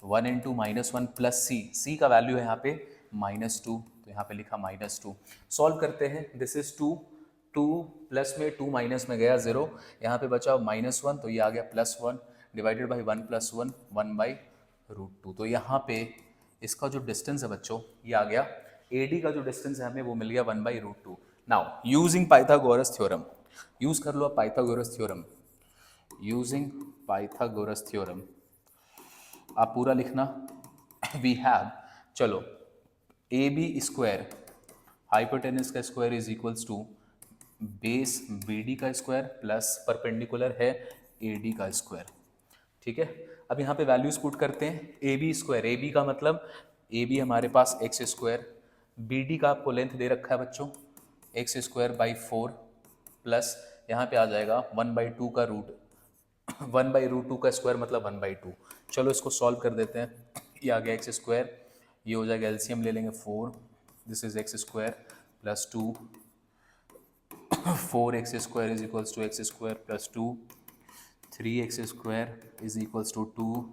1 इंटू -1 प्लस c का वैल्यू है यहाँ पे -2, तो यहाँ पे लिखा -2। सॉल्व करते हैं, दिस इज 2 प्लस में 2 माइनस में गया 0, यहाँ पे बचा -1, तो ये आ गया +1 डिवाइडेड बाई 1 + 1, 1/√2। तो यहाँ पे इसका जो डिस्टेंस है बच्चों, ये आ गया, AD का जो डिस्टेंस है हमें वो मिल गया 1/√2। Now using Pythagoras theorem, use कर लो Pythagoras theorem, using Pythagoras theorem, आप पूरा लिखना। वी हैव, चलो AB स्क्वायर हाइपोटेनस का square is equals to base BD का स्क्वायर प्लस परपेंडिकुलर है AD का स्क्वायर। ठीक है, अब यहाँ पे वैल्यूज पुट करते हैं। AB स्क्वायर, AB का मतलब AB हमारे पास x स्क्वायर, BD का आपको लेंथ दे रखा है बच्चों x²/4 प्लस यहाँ पे आ जाएगा 1/2 का रूट, 1/√2 का स्क्वायर मतलब 1/2। चलो इसको सॉल्व कर देते हैं। ये आ गया x², ये हो जाएगा, एलसीएम ले लेंगे 4, this is x² plus 2, 4x² is equals to x² plus 2, 3x² is equals to 2,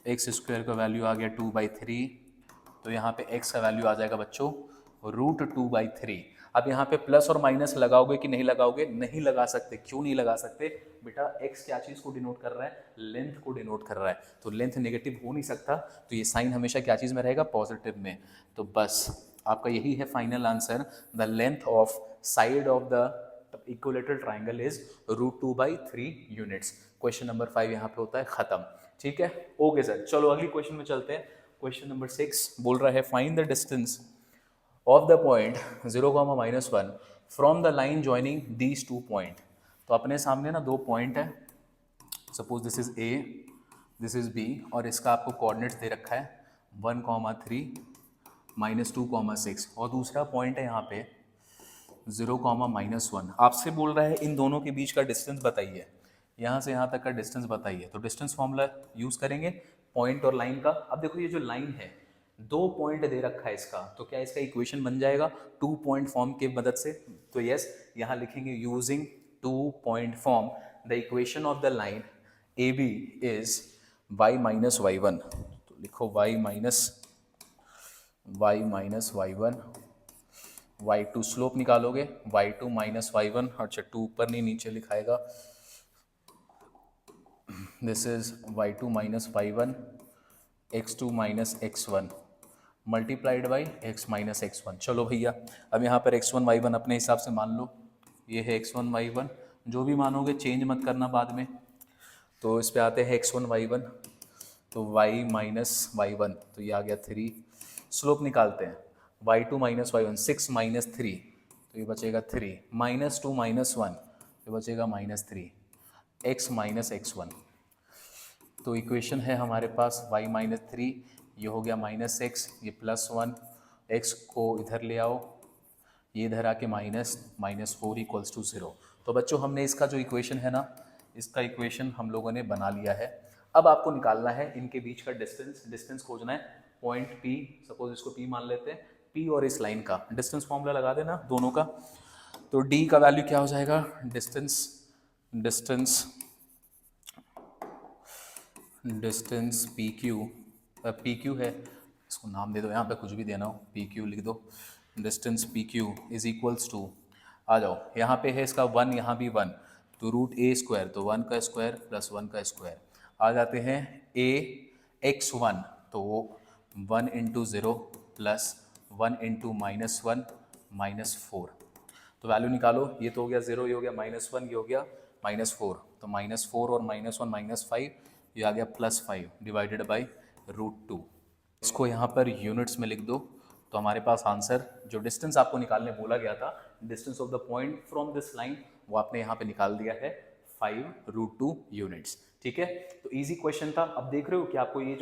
x² का वैल्यू आ गया 2/3, तो यहाँ पे x का वैल्यू आ जाएगा बच्चों √2/3। अब यहाँ पे प्लस और माइनस लगाओगे कि नहीं लगाओगे? नहीं लगा सकते। क्यों नहीं लगा सकते बेटा? x क्या चीज़ को डिनोट कर रहा है? लेंथ को डिनोट कर रहा है, तो लेंथ नेगेटिव हो नहीं सकता, तो ये साइन हमेशा क्या चीज़ में रहेगा? पॉजिटिव में। तो बस आपका यही है final answer, the length of side of the equilateral triangle is √2/3 units. Question number 5 यहाँ पे होता है खत्म। ठीक है, ओके सर। चलो अगली क्वेश्चन में चलते हैं। क्वेश्चन नंबर 6 बोल रहा है find the distance of the point 0, -1 from the line joining these 2 point. तो तो अपने सामने ना दो पॉइंट है, suppose this is A, this is B, और इसका आपको कोऑर्डिनेट्स दे रखा है 1,3 -2,6, और दूसरा पॉइंट है यहाँ पे 0,-1। आपसे बोल रहा है इन दोनों के बीच का डिस्टेंस बताइए, यहाँ से यहाँ तक का डिस्टेंस बताइए। तो डिस्टेंस फॉर्मूला यूज़ करेंगे पॉइंट और लाइन का। अब देखो ये जो लाइन है, दो पॉइंट दे रखा है इसका, तो क्या इसका इक्वेशन बन जाएगा 2 पॉइंट फॉर्म की मदद से? तो यस, यहाँ लिखेंगे using 2 point form the equation of the line A B is y minus y one. तो लिखो y minus y1, y2 slope निकालोगे, y2 माइनस y1, अच्छा 2 ऊपर नहीं नीचे लिखाएगा, this is y2 minus y1 x2 minus x1 multiplied by x minus x1। चलो भैया, अब यहाँ पर x1 y1 अपने हिसाब से मान लो, ये है x1 y1, जो भी मानोगे चेंज मत करना बाद में। तो इस पे आते हैं x1 y1, तो y माइनस y1, तो ये आ गया 3। स्लोप निकालते हैं, y2 माइनस y1 6 माइनस 3, तो ये बचेगा 3, -2 माइनस 1, ये बचेगा -3, x माइनस x1। तो इक्वेशन है हमारे पास y माइनस 3, ये हो गया -x, ये +1, x को इधर ले आओ, ये इधर आके -4 इक्वल्स टू 0। तो बच्चों हमने इसका जो इक्वेशन है ना, इसका इक्वेशन हम लोगों ने बना लिया है। अब आपको निकालना है इनके बीच का डिस्टेंस खोजना है, पॉइंट P, सपोज इसको P मान लेते हैं, P और इस लाइन का डिस्टेंस फॉर्मूला लगा देना दोनों का। तो D का वैल्यू क्या हो जाएगा, डिस्टेंस पी क्यू है, इसको नाम दे दो, यहाँ पे कुछ भी देना हो, पी क्यू लिख दो। Distance P Q is equals to, आ जाओ यहाँ पे है इसका 1, यहाँ भी 1, तो √a², तो 1 का स्क्वायर प्लस 1 का स्क्वायर, आ जाते हैं a x1, तो वो 1 × 0 प्लस 1 × -1 -4। तो वैल्यू निकालो, ये तो हो गया 0, ये हो गया -1, ये हो गया -4, तो -4 और -1 -5, ये आ गया +5 डिवाइडेड बाई √2। इसको यहाँ पर यूनिट्स में लिख दो, तो हमारे पास आंसर, जो डिस्टेंस आपको निकालने बोला गया था, distance of the point from this line, वो आपने यहाँ पे निकाल दिया है 5√2 यूनिट्स। ठीक है, तो इजी क्वेश्चन था। अब देख रहे हो कि आपको ये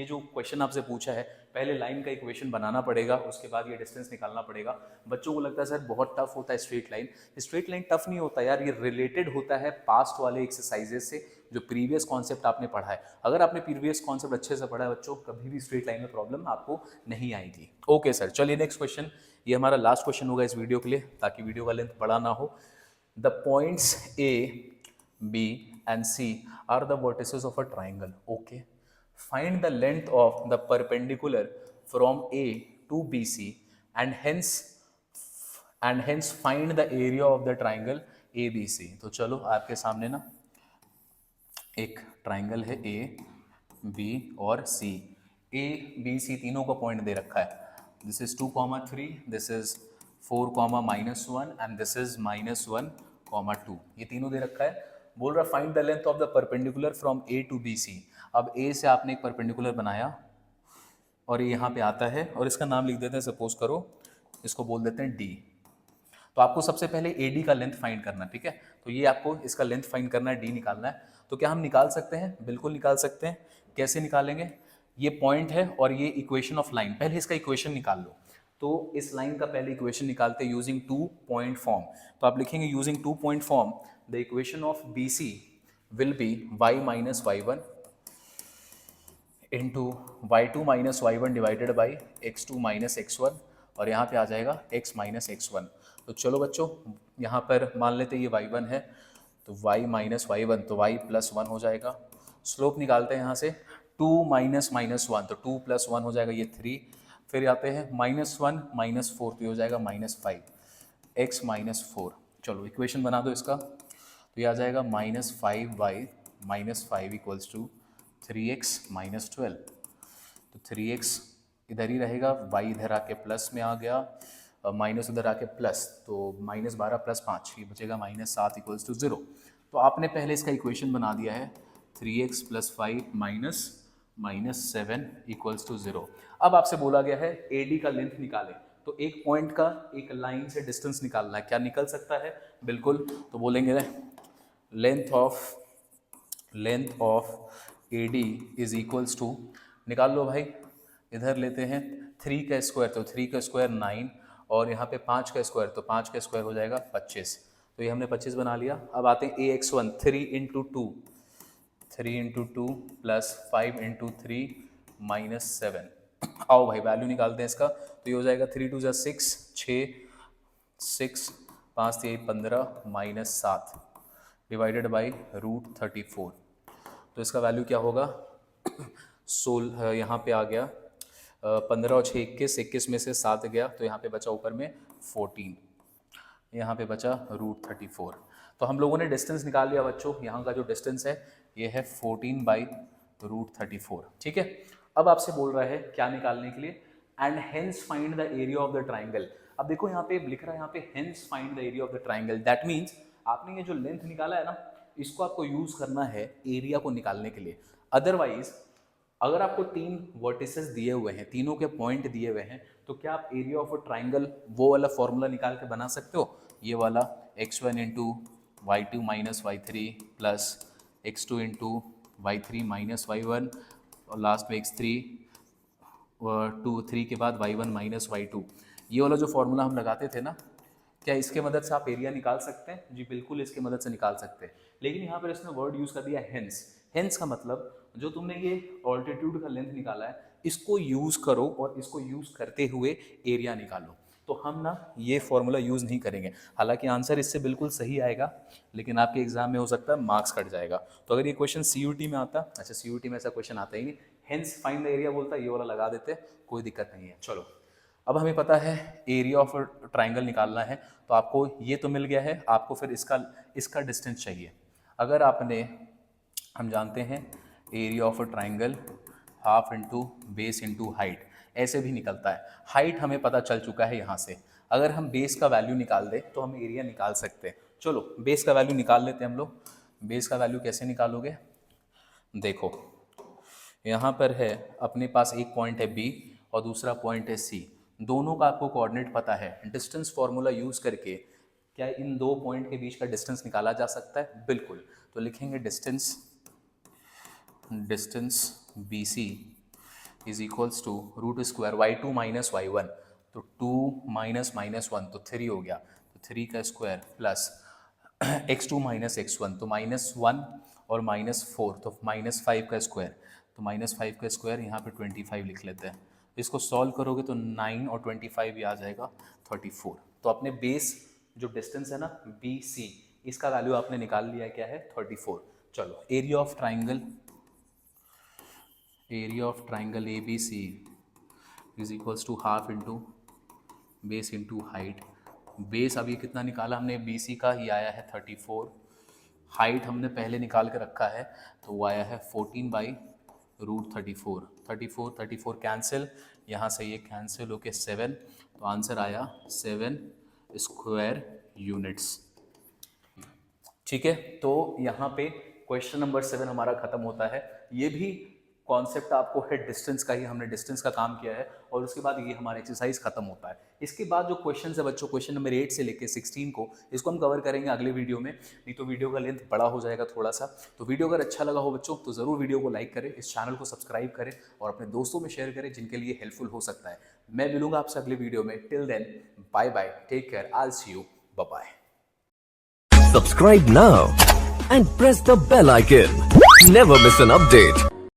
जो क्वेश्चन आपसे पूछा है, पहले लाइन का इक्वेशन बनाना पड़ेगा, उसके बाद ये डिस्टेंस निकालना पड़ेगा। बच्चों को लगता है सर बहुत टफ होता है straight line. Straight line tough नहीं होता यार, ये रिलेटेड होता है पास्ट वाले एक्सरसाइजेस से, जो प्रीवियस कॉन्सेप्ट आपने पढ़ा है। अगर आपने प्रीवियस कॉन्सेप्ट अच्छे से पढ़ा है बच्चों, कभी भी स्ट्रेट लाइन में प्रॉब्लम आपको नहीं आएगी। ओके सर, चलिए नेक्स्ट क्वेश्चन, ये हमारा लास्ट क्वेश्चन होगा इस वीडियो के लिए, ताकि वीडियो का लेंथ बड़ा ना हो। The points A, B and C are the vertices of a triangle. Okay. Find the length of the perpendicular from A to BC and hence find the area of the triangle ABC. तो चलो आपके सामने ना एक ट्राइंगल है A, B और C। A, B, C तीनों का पॉइंट दे रखा है। This is 2,3, this is 4, -1 and this is -1, 2। ये तीनों दे रखा है। बोल रहा find the length of the perpendicular from A to BC। अब A से आपने एक परपेंडिकुलर बनाया और ये यहाँ पे आता है, और इसका नाम लिख देते हैं, सपोज करो इसको बोल देते हैं D। तो आपको सबसे पहले AD का लेंथ फाइंड करना, ठीक है। तो ये आपको इसका लेंथ फाइंड करना है, D निकालना है। तो क्या हम निकाल सकते हैं? बिल्कुल निकाल सकते हैं। कैसे निकालेंगे? ये पॉइंट है और ये इक्वेशन ऑफ लाइन, पहले इसका इक्वेशन निकाल लो। तो इस लाइन का पहले इक्वेशन निकालते हैं यूजिंग 2 पॉइंट फॉर्म। तो आप लिखेंगे using 2 point form the equation of BC will be y minus y1 into y2 minus y1 divided by x2 minus x1, और यहाँ पे आ जाएगा x माइनस x1। तो चलो बच्चों, यहाँ पर मान लेते ये y1 है, तो y माइनस y1, तो y प्लस 1 हो जाएगा। स्लोप निकालते हैं यहाँ से, 2 माइनस -1, तो 2 + 1 हो जाएगा, ये 3। फिर आते हैं -1 -4, तो ये हो जाएगा -5, x माइनस 4। चलो इक्वेशन बना दो इसका, तो ये आ जाएगा -5y -5 equals to 3x minus 12। तो 3x इधर ही रहेगा, y इधर आके प्लस में आ गया, माइनस उधर आके प्लस, तो -12 + 5, ये बचेगा -7 इक्वल्स टू 0। तो आपने पहले इसका इक्वेशन बना दिया है 3x + 5 -7 इक्वल्स टू 0। अब आपसे बोला गया है AD का लेंथ निकालें, तो एक पॉइंट का एक लाइन से डिस्टेंस निकालना है। क्या निकल सकता है? बिल्कुल। तो बोलेंगे length of AD is equals to, निकाल लो भाई, इधर लेते हैं 3 का स्क्वायर, तो 3 का स्क्वायर 9, और यहाँ पे 5 का स्क्वायर, तो 5 का स्क्वायर हो जाएगा 25, तो ये हमने 25 बना लिया। अब आते हैं AX1, 3 into 2 plus 5 into 3 minus 7। आओ भाई वैल्यू निकालते हैं इसका, तो ये हो जाएगा 3 2 6, 6 5 3 15 माइनस 7 डिवाइडेड बाई √34, तो इसका वैल्यू क्या होगा 16, यहाँ पे आ गया 15 और 6 21, 21 में से 7 गया, तो यहाँ पे बचा ऊपर में 14, यहाँ पे बचा √34। तो हम लोगों ने डिस्टेंस निकाल लिया बच्चों, यहाँ का जो डिस्टेंस है ये है 14 बाई √34, ठीक है। अब आपसे बोल रहा है क्या निकालने के लिए, and hence find the area of the triangle. अब देखो यहाँ पे लिख रहा है, यहाँ पे hence find the area of the triangle, that means आपने ये जो लेंथ निकाला है ना, इसको आपको यूज करना है एरिया को निकालने के लिए। अदरवाइज अगर आपको 3 वर्टिसेस दिए हुए हैं, तीनों के पॉइंट दिए हुए हैं, तो क्या आप एरिया ऑफ अ ट्राइंगल वो वाला फॉर्मूला निकाल के बना सकते हो, ये वाला x1 into y2 minus y3 plus x2 into y3 minus y1 और लास्ट में x3 3 के बाद y1 माइनस y2, ये वाला जो फॉर्मूला हम लगाते थे ना, क्या इसके मदद से आप एरिया निकाल सकते हैं? जी बिल्कुल इसके मदद से निकाल सकते हैं, लेकिन यहाँ पर इसने वर्ड यूज़ कर दिया हेंस। हेंस का मतलब जो तुमने ये ऑल्टीट्यूड का लेंथ निकाला है, इसको यूज़ करो और इसको यूज़ करते हुए एरिया निकालो। तो हम ना ये फॉर्मूला यूज़ नहीं करेंगे, हालांकि आंसर इससे बिल्कुल सही आएगा, लेकिन आपके एग्जाम में हो सकता है मार्क्स कट जाएगा। तो अगर ये क्वेश्चन CUT में आता, अच्छा CUT में ऐसा क्वेश्चन आता ही नहीं, हेंस फाइंड द एरिया बोलता, ये वाला लगा देते, कोई दिक्कत नहीं है। चलो अब हमें पता है एरिया ऑफ ट्राइंगल निकालना है, तो आपको ये तो मिल गया है, आपको फिर इसका डिस्टेंस चाहिए। अगर आपने, हम जानते हैं area of a triangle half into base into height, ऐसे भी निकलता है। हाइट हमें पता चल चुका है यहाँ से, अगर हम बेस का वैल्यू निकाल दें तो हम एरिया निकाल सकते हैं। चलो बेस का वैल्यू निकाल लेते हैं हम लोग। बेस का वैल्यू कैसे निकालोगे, देखो यहाँ पर है अपने पास एक पॉइंट है B और दूसरा पॉइंट है C, दोनों का आपको कोऑर्डिनेट पता है। डिस्टेंस फॉर्मूला यूज़ करके क्या इन दो पॉइंट के बीच का डिस्टेंस निकाला जा सकता है? बिल्कुल। तो लिखेंगे distance BC is equals to √² y2 minus y1, तो 2 माइनस -1 तो 3 हो गया, तो 3 का square plus x2 minus x1 तो -1 और -4 तो -5 का स्क्वायर, तो -5 का स्क्वायर यहाँ पे 25 लिख लेते हैं। इसको सॉल्व करोगे तो 9 और 25 ये आ जाएगा 34। तो अपने बेस जो डिस्टेंस है ना BC, इसका वैल्यू आपने निकाल लिया, क्या है 34। चलो area of triangle ABC is equals to half into base into height. Base अभी कितना निकाला हमने BC का, ही आया है 34, हाइट हमने पहले निकाल के रखा है तो वो आया है 14 बाई √34। 34 कैंसिल, यहाँ से ये कैंसिल होके 7, तो आंसर आया 7 स्क्वायर यूनिट्स। ठीक है, तो यहाँ पे क्वेश्चन नंबर 7 हमारा खत्म होता है। ये भी कॉन्सेप्ट आपको है डिस्टेंस का ही, हमने डिस्टेंस का काम किया है और उसके बाद ये हमारा एक्सरसाइज खत्म होता है। इसके बाद जो क्वेश्चन है बच्चों, क्वेश्चन नंबर 8 से लेकर 16 को, इसको हम कवर करेंगे अगले वीडियो में, नहीं तो वीडियो का लेंथ बड़ा हो जाएगा थोड़ा सा। तो वीडियो अगर अच्छा लगा हो बच्चों तो ज़रूर वीडियो को लाइक करें, इस चैनल को सब्सक्राइब करें और अपने दोस्तों में शेयर करें जिनके लिए हेल्पफुल हो सकता है। मैं मिलूंगा आपसे अगले वीडियो में। Till then bye bye, take care, I will see you, bye bye. Subscribe now and press the bell icon. Never miss an update.